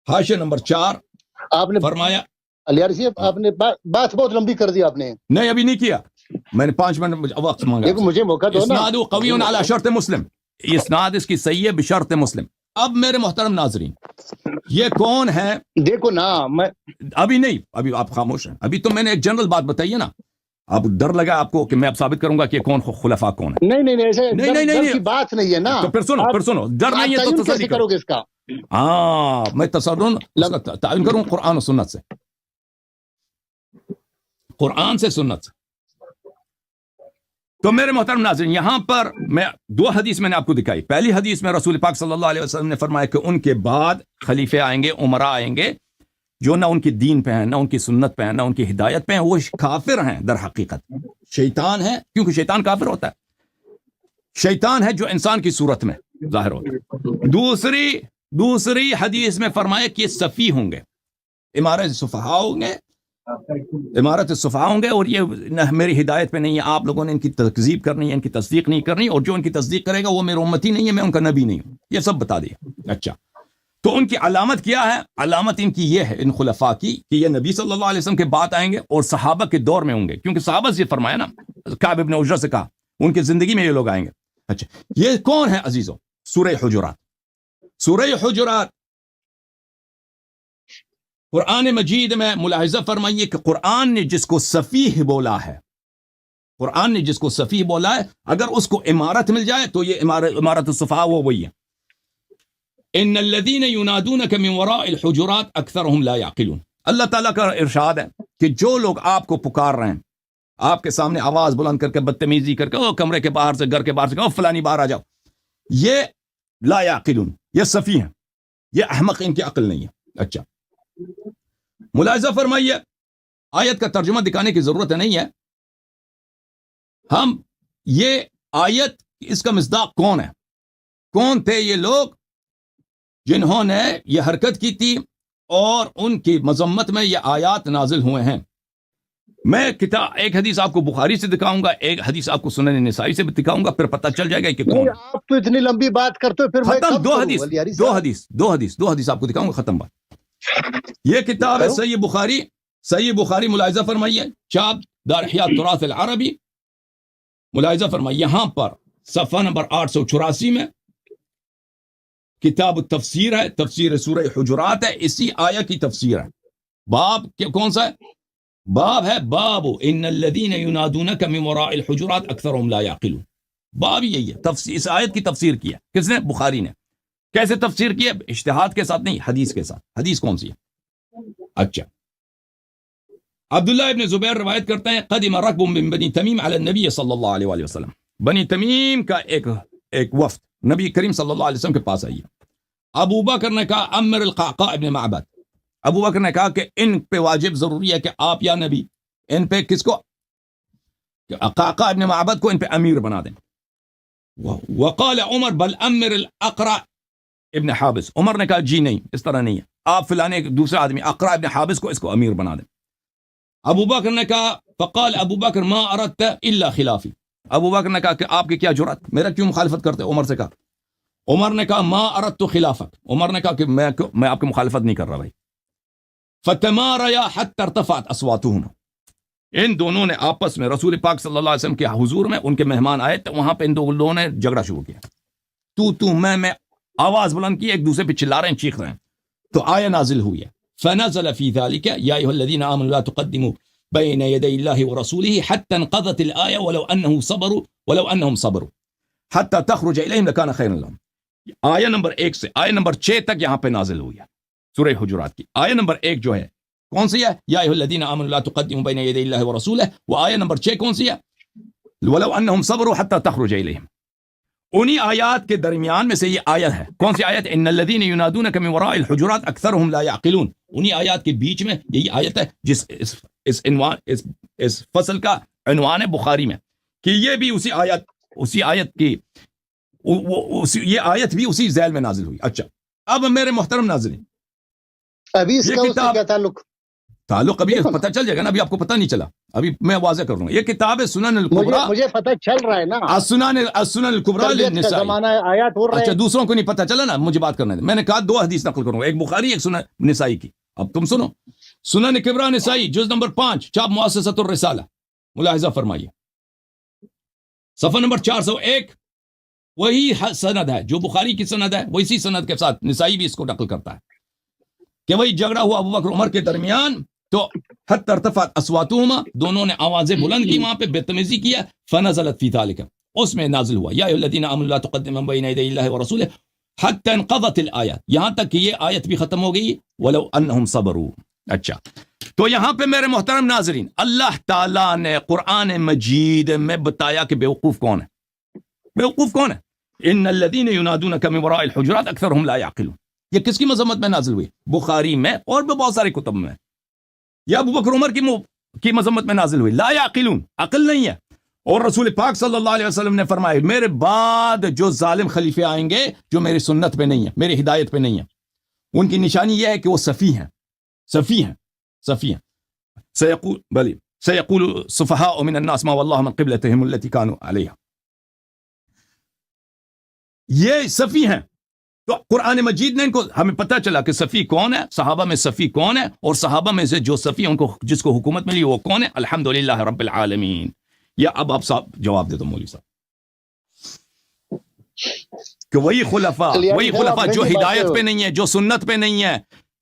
[SPEAKER 2] حاشیہ نمبر 4
[SPEAKER 1] آپ نے
[SPEAKER 2] فرمایا.
[SPEAKER 1] علیار صاحب، آپ نے بات بہت لمبی کر دی آپ نے.
[SPEAKER 2] نہیں ابھی نہیں کیا، میں نے 5 منٹ وقت مانگا.
[SPEAKER 1] دیکھو مجھے موقع دو نا.
[SPEAKER 2] اسناد قوی علی شرط مسلم، اسناد اس کی صحیح ہے بشرط مسلم. اب میرے محترم ناظرین، یہ کون ہے؟
[SPEAKER 1] دیکھو نا، میں
[SPEAKER 2] ابھی نہیں، ابھی آپ خاموش ہیں. ابھی تو میں نے ایک جنرل بات بتائی ہے نا. اب ڈر لگا آپ کو کہ میں اب ثابت کروں گا کہ کون خلفاء کون ہے.
[SPEAKER 1] نہیں ایسے
[SPEAKER 2] نہیں
[SPEAKER 1] ڈر کی بات نہیں ہے نا.
[SPEAKER 2] تو پھر سنو، ڈر نہیں ہے تو تصدیق
[SPEAKER 1] کرو گے اس کا.
[SPEAKER 2] ہاں، میں تعین کروں قرآن و سنت سے، قرآن سے، سنت سے. تو میرے محترم ناظرین، یہاں پر میں 2 حدیث میں نے آپ کو دکھائی. پہلی حدیث میں رسول پاک صلی اللہ علیہ وسلم نے فرمایا کہ ان کے بعد خلیفے آئیں گے، عمراء آئیں گے، جو نہ ان کی دین پہ ہیں، نہ ان کی سنت پہ ہیں، نہ ان کی ہدایت پہ ہیں، وہ کافر ہیں. در حقیقت شیطان ہے، کیونکہ شیطان کافر ہوتا ہے. شیطان ہے جو انسان کی صورت میں ظاہر ہوتا ہے. دوسری حدیث میں فرمایا کہ یہ صفی ہوں گے، امارت صفحاء ہوں گے، امارت صفحاء ہوں گے، اور یہ نہ میری ہدایت پہ نہیں ہے. آپ لوگوں نے ان کی تکذیب کرنی ہے، ان کی تصدیق نہیں کرنی، اور جو ان کی تصدیق کرے گا وہ میرا امتی نہیں ہے، میں ان کا نبی نہیں ہوں. یہ سب بتا دیا. اچھا، تو ان کی علامت کیا ہے؟ علامت ان کی یہ ہے، ان خلفاء کی، کہ یہ نبی صلی اللہ علیہ وسلم کے بعد آئیں گے اور صحابہ کے دور میں ہوں گے، کیونکہ صحابہ سے فرمایا نا، کعب ابن عجرہ سے کہا ان کی زندگی میں یہ لوگ آئیں گے. اچھا، یہ کون ہے عزیزو؟ سورہ حجرات. سورہ حجرات قرآن مجید میں ملاحظہ فرمائیے کہ قرآن نے جس کو سفیہ بولا ہے، قرآن نے جس کو سفیہ بولا ہے، اگر اس کو امارت مل جائے تو یہ امارت الصفحاء وہی ہے. ان الذين ينادونك من وراء الحجرات اکثرهم لا يعقلون. اللہ تعالیٰ کا ارشاد ہے کہ جو لوگ آپ کو پکار رہے ہیں، آپ کے سامنے آواز بلند کر کے بدتمیزی کر کے، کمرے کے باہر سے، گھر کے باہر سے، فلانی باہر آ جاؤ، یہ لا يعقلون، یہ سفیہ ہیں، یہ احمق، ان کی عقل نہیں ہے. اچھا، ملاحظہ فرمائیے، آیت کا ترجمہ دکھانے کی ضرورت نہیں ہے. ہم یہ آیت، اس کا مصداق کون ہے، کون تھے یہ لوگ جنہوں نے یہ حرکت کی تھی، اور ان کی مذمت میں یہ آیات نازل ہوئے ہیں. میں ایک حدیث آپ کو بخاری سے دکھاؤں گا، ایک حدیث آپ کو سنن نسائی سے بھی دکھاؤں گا، پھر پتہ چل جائے گا کہ کون.
[SPEAKER 1] آپ تو اتنی لمبی بات کرتے ہو، پھر
[SPEAKER 2] ختم. دو حدیث آپ کو دکھاؤں گا، ختم بات. یہ کتاب ہے صحیح بخاری. صحیح بخاری ملاحظہ فرمائیے، چاپ دار احیاء التراث العربی. ملاحظہ فرمائیے یہاں پر صفحہ نمبر 884 میں کتاب التفسیر ہے، تفسیر سورہ حجرات ہے، اسی آیہ کی تفسیر ہے. باب کون سا ہے؟ باب ہے باب ان الذین ینادونک من وراء الحجرات اکثرهم لا یعقلون. باب یہی ہے، اس آیت کی تفسیر کی ہے. کس نے؟ بخاری نے. کیسے تفسیر کی ہے؟ اجتہاد کے ساتھ نہیں، حدیث کے ساتھ. حدیث کون سی ہے؟ اچھا، عبداللہ ابن زبیر روایت کرتے ہیں، قدم رکب من بنی تمیم علی النبی صلی اللہ علیہ وآلہ وسلم. بنی تمیم کا ایک وفد نبی کریم صلی اللہ علیہ وسلم کے پاس آئی. ابو بکر نے کہا امر القعقاع ابن معبد. ابو بکر نے کہا کہ ان پہ واجب ضروری ہے کہ آپ یا نبی ان پہ کس کو؟ قعقاع ابن معبد کو ان پہ امیر بنا دیں. وقال عمر بل امر الاقرع ابن حابس. عمر نے کہا جی نہیں، اس طرح نہیں ہے، آپ فلانے دوسرے آدمی اقرع ابن حابس کو اس کو امیر بنا دیں. ابو بکر نے کہا فقال ابو بکر ما اردت الا خلافی. ابو بکر نے کہا کہ آپ کی کیا جرات، میرا کیوں مخالفت کرتے؟ عمر سے کہا. عمر نے کہا ما اردت خلافک. عمر نے کہا کہ میں آپ کی مخالفت نہیں کر رہا بھائی. فتماریا حتی ارتفعت اصواتهما. ان دونوں نے آپس میں، رسول پاک صلی اللہ علیہ وسلم کے حضور میں، ان کے مہمان آئے تو وہاں پہ ان دونوں نے جھگڑا شروع کیا. تو میں آواز بلند کی، ایک دوسرے پہ چلا رہے ہیں، چیخ رہے ہیں. تو آیہ نازل ہوئی ہے، فنزل فی ذلك یا ایھا الذین آمنوا لا تقدموا بین یدی اللہ ورسولہ حتی انقضت الآیہ ولو انہم صبروا حتی تخرج الیہم لکان خیرا لہم. آیت نمبر 1 سے آیت نمبر 6 تک یہاں پہ نازل ہوئی ہے سورہ حجرات کی. آیت نمبر 1 جو ہے کون سی ہے؟ یا ایھا الذین آمنوا لا تقدموا بین یدی اللہ ورسولہ. وہ آیت نمبر 6 کون سی ہے؟ ولو انہم صبروا حتی تخرج الیہم. انہی آیات کے درمیان میں سے یہ آیت ہے. کون سی آیت؟ ان الذین ینادونک من وراء الحجرات اکثرهم لا یعقلون. انہی آیات کے بیچ میں یہی آیت ہے جس اس فصل کا عنوان ہے بخاری میں کہ یہ بھی اسی آیت کی یہ آیت بھی اسی ذیل میں نازل ہوئی. اچھا اب میرے محترم ناظرین
[SPEAKER 1] ابھی اس کا اس سے کیا
[SPEAKER 2] تعلق ابھی پتہ چل جائے گا نا. ابھی آپ کو پتہ نہیں چلا, ابھی میں واضح کر دوں گا. یہ کتاب ہے سنن الکبریٰ.
[SPEAKER 1] مجھے پتہ چل رہا ہے نا.
[SPEAKER 2] سنن الکبریٰ للنسائی. اچھا دوسروں کو نہیں پتہ چلا نا, مجھے بات کرنا ہے. میں نے کہا 2 حدیث نقل کروں گا, ایک بخاری ایک سنن نسائی کی. اب تم سنو, سنن کبریٰ نسائی جز نمبر 5 چاپ مؤسسۃ الرسالہ, ملاحظہ فرمائیے صفحہ نمبر 401. وہی سند ہے جو بخاری کی سند ہے, وہی سند کے ساتھ نسائی بھی اس کو نقل کرتا ہے کہ وہی جھگڑا ہوا ابو بکر عمر کے درمیان, تو حتی ارتفعت اصواتهما, دونوں نے آوازیں بلند کی, وہاں پہ بدتمیزی کیا. فنزلت فی ذلک, اس میں نازل ہوا یا ایھا الذین آمنوا لا تقدموا بین یدی اللہ ورسولہ حتی انقضت الآیات, یہاں تک کہ یہ آیت بھی ختم ہو گئی. ولو انہم صبروا. اچھا تو یہاں پہ میرے محترم ناظرین اللہ تعالیٰ نے قرآن مجید میں بتایا کہ بیوقوف کون ہے. بیوقوف کون ہے؟ ان الذین ینادونک من وراء الحجرات اکثرهم لا یعقلون. یہ کس کی مذمت میں نازل ہوئی؟ بخاری میں اور بھی بہت سارے کتب میں. یہ ابو بکر عمر کی مذمت میں نازل ہوئی. لا یعقلون, عقل نہیں ہے. اور رسول پاک صلی اللہ علیہ وسلم نے فرمایا میرے بعد جو ظالم خلیفے آئیں گے جو میری سنت پہ نہیں ہے, میری ہدایت پہ نہیں ہے, ان کی نشانی یہ ہے کہ وہ صفی ہیں. سیقول السفہاء من الناس ما واللہ من قبلتهم التي كانوا علیہا. یہ صفی ہیں. تو قرآن مجید نے ان کو, ہمیں پتہ چلا کہ صفی کون ہے, صحابہ میں صفی کون ہے, اور صحابہ میں سے جو صفی ان کو جس کو حکومت ملی وہ کون ہے. الحمدللہ رب العالمین. یا اب آپ صاحب جواب دے دو مولوی صاحب کہ وہی خلفاء جو ہدایت پہ نہیں ہے, جو سنت پہ نہیں ہے,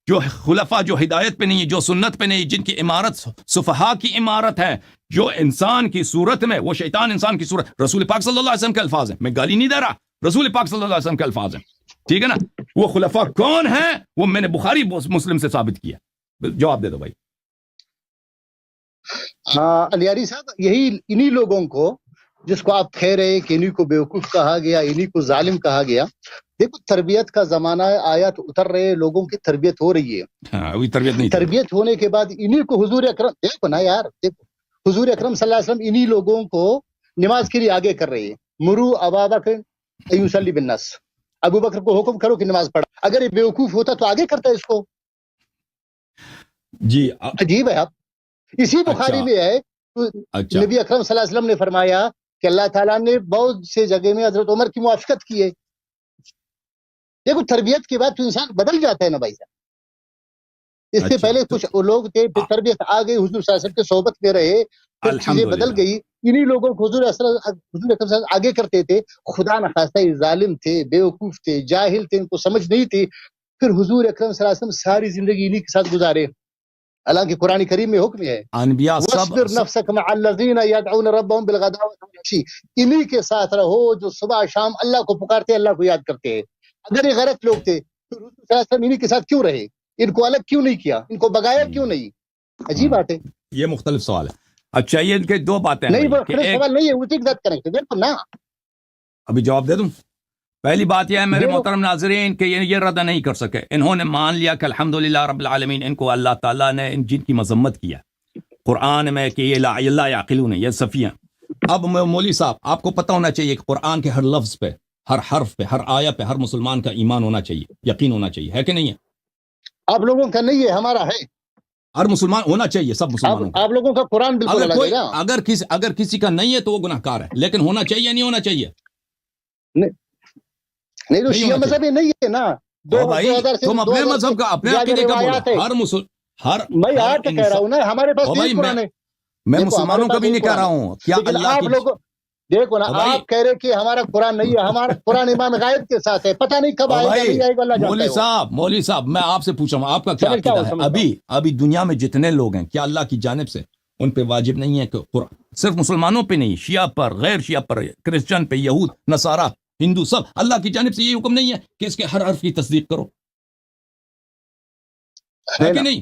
[SPEAKER 2] جو خلفاء جو ہدایت پہ نہیں ہے, جو سنت پہ نہیں, جن کی عمارت صفحاء کی عمارت ہے, جو انسان کی صورت میں, وہ شیطان انسان کی صورت. رسول پاک صلی اللہ علیہ وسلم کے الفاظ ہیں, میں گالی نہیں دے رہا, رسول پاک صلی اللہ علیہ وسلم کے الفاظ ہیں, ٹھیک ہے نا. وہ خلفاء کون ہیں وہ میں نے بخاری مسلم سے ثابت کیا. جواب دے دو بھائی.
[SPEAKER 1] علیاری صاحب, یہی انہی لوگوں کو جس کو آپ کہہ رہے ہیں کہ انہی کو بیوقوف کہا گیا, انہی کو ظالم کہا گیا. دیکھو تربیت کا زمانہ ہے, آیات اتر رہے ہیں, لوگوں کی تربیت ہو رہی ہے.
[SPEAKER 2] ابھی تربیت نہیں,
[SPEAKER 1] تربیت ہونے کے بعد انہی کو حضور اکرم, دیکھو نا یار, دیکھو حضور اکرم صلی اللہ علیہ وسلم انہی لوگوں کو نماز کے لیے آگے کر رہے ہیں. مرو ابا بکر ایصلی بالناس, ابو بکر کو حکم کرو کہ نماز پڑھا. اگر یہ بیوقوف ہوتا تو آگے کرتا اس کو.
[SPEAKER 2] جی
[SPEAKER 1] عجیب ہے. آپ اسی بخاری میں ہے نبی اکرم صلی اللہ علیہ وسلم نے فرمایا کہ اللہ تعالیٰ نے بہت سے جگہ میں حضرت عمر کی موافقت کی ہے. دیکھو تربیت کے بعد تو انسان بدل جاتا ہے نا بھائی صاحب. اس سے پہلے کچھ لوگ تھے, پھر تربیت آ گئی, حضور صلی اللہ علیہ وسلم کے صحبت میں رہے, پھر چیزیں بدل گئی. انہی لوگوں کو حضور اکرم صلی اللہ علیہ وسلم آگے کرتے تھے. خدا نخواستہ ظالم تھے, بیوقوف تھے, جاہل تھے, ان کو سمجھ نہیں تھی. پھر حضور اکرم صلی اللہ علیہ وسلم ساری زندگی انہی کے ساتھ گزارے. حالانکہ قرآن کریم میں حکم ہے
[SPEAKER 2] انبیاء
[SPEAKER 1] وَاصْبِرْ نَفْسَكَ مَعَ الَّذِينَ يَدْعُونَ رَبَّهُمْ بِالْغَدَاةِ وَالْعَشِيِّ. انہی کے ساتھ رہو جو صبح شام اللہ کو پکارتے ہیں, اللہ کو یاد کرتے ہیں. اگر یہ غلط لوگ تھے تو رسول صلی اللہ علیہ وسلم انہی کے ساتھ کیوں رہے, ان کو الگ کیوں نہیں کیا, ان کو بگایا کیوں نہیں؟ عجیب بات ہے.
[SPEAKER 2] یہ مختلف سوال ہے. اچھا یہ ان کے 2 باتیں
[SPEAKER 1] نہیں, وہ سوال نہیں ہے, اسی کے ساتھ کریں گے. دیکھو نا,
[SPEAKER 2] ابھی جواب دے دوں. پہلی بات یہ ہے میرے محترم ناظرین کہ یہ رد نہیں کر سکے. انہوں نے مان لیا کہ الحمدللہ رب العالمین, ان کو اللہ تعالیٰ نے جن کی مذمت کیا قرآن میں کہ یہ لا یعقلون, یہ صفیہ. اب مولوی صاحب آپ کو پتہ ہونا چاہیے کہ قرآن کے ہر لفظ پہ, ہر حرف پہ, ہر آیہ پہ ہر مسلمان کا ایمان ہونا چاہیے, یقین ہونا چاہیے, ہے کہ نہیں ہے؟
[SPEAKER 1] آپ لوگوں کا نہیں ہے, ہمارا ہے.
[SPEAKER 2] ہر مسلمان ہونا چاہیے, سب مسلمانوں کا.
[SPEAKER 1] آپ لوگوں کا قرآن بالکل الگ ہے.
[SPEAKER 2] اگر کسی کا نہیں ہے تو وہ گناہ گار ہے, لیکن ہونا چاہیے نہیں ہونا چاہیے؟
[SPEAKER 1] نہیں تو شیعہ مذہب نہیں ہے نا.
[SPEAKER 2] تم اپنے مذہب کا اپنے عقیدے کا بولو.
[SPEAKER 1] میں یار کہہ رہا ہوں نا, ہمارے پاس تین قرآن ہے.
[SPEAKER 2] میں مسلمانوں کا بھی نہیں کہہ رہا ہوں. کیا اللہ کی
[SPEAKER 1] دیکھو نا, آپ کہہ رہے کہ ہمارا قرآن نہیں ہے, ہمارا قرآن امام غائب کے ساتھ ہے, پتہ نہیں کب آئے گا نہیں آئے گا, اللہ جانتا ہے.
[SPEAKER 2] مولوی صاحب میں آپ سے پوچھ رہا ہوں آپ کا کیا عقیدہ ہے؟ ابھی دنیا میں جتنے لوگ ہیں, کیا اللہ کی جانب سے ان پہ واجب نہیں ہے کہ قرآن صرف مسلمانوں پہ نہیں, شیعہ پر, غیر شیعہ پر, کرسچن پہ, یہود, نصارہ, ہندو سب، اللہ کی جانب سے یہ حکم نہیں ہے کہ اس کے ہر حرف کی تصدیق کرو، ہے کہ نہیں؟